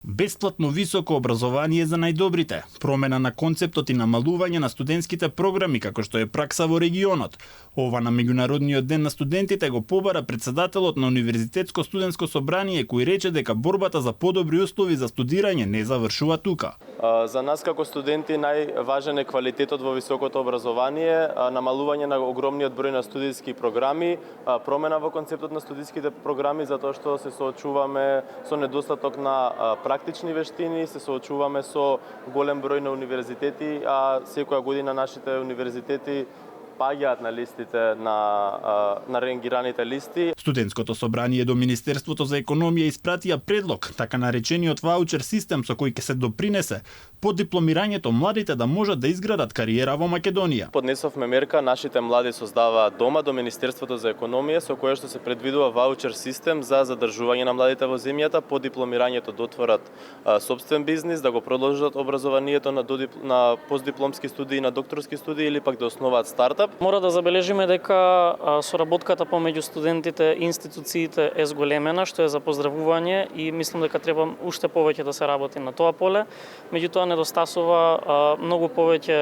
Бесплатно високо образование за најдобрите, промена на концептот и намалување на студентските програми како што е пракса во регионот. Ова на меѓународниот ден на студентите го побара председателот на Универзитетско студентско собрание, кој рече дека борбата за подобри услови за студирање не завршува тука. За нас како студенти најважен е квалитетот во високото образование, намалување на огромниот број на студиски програми, промена во концептот на студиските програми затоа што се соочуваме со недостаток на практични вештини, се соочуваме со голем број на универзитети, а секоја година нашите универзитети паѓаат на листите на ренгираните листи. Студентското собрание до Министерството за економија испратија предлог, така наречениот ваучер систем со кој ќе се допринесе по дипломирањето младите да можат да изградат кариера во Македонија. Поднесовме мерка, нашите млади создаваат дома до Министерството за економија со кое што се предвидува ваучер систем за задржување на младите во земјата, по дипломирањето да отворат сопствен бизнис, да го продолжат образованието на постдипломски студии, на докторски студии или пак да основаат стартап. Мора да забележиме дека соработката помеѓу студентите и институциите е зголемена, што е за поздравување и мислам дека треба уште повеќе да се работи на тоа поле. Меѓутоа недостасува многу повеќе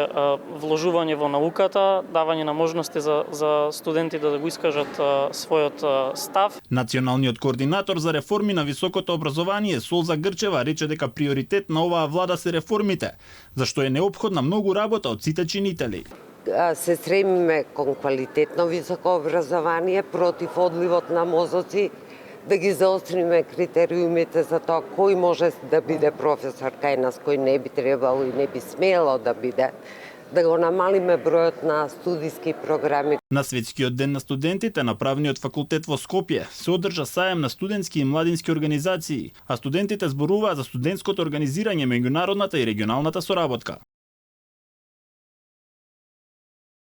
вложување во науката, давање на можности за студентите да го искажат својот став. Националниот координатор за реформи на високото образование Солза Грчева рече дека приоритет на оваа влада се реформите, зашто е неопходна многу работа од сите чинители. Се стремиме кон квалитетно високо образование против одливот на мозоци, да ги заостриме критериумите за тоа кој може да биде професор кај нас, кој не би требало и не би смело да биде, да го намалиме бројот на студиски програми. На Светскиот ден на студентите на Правниот факултет во Скопје се одржа саем на студентски и младински организации, а студентите зборуваа за студентското организирање, меѓународната и регионалната соработка.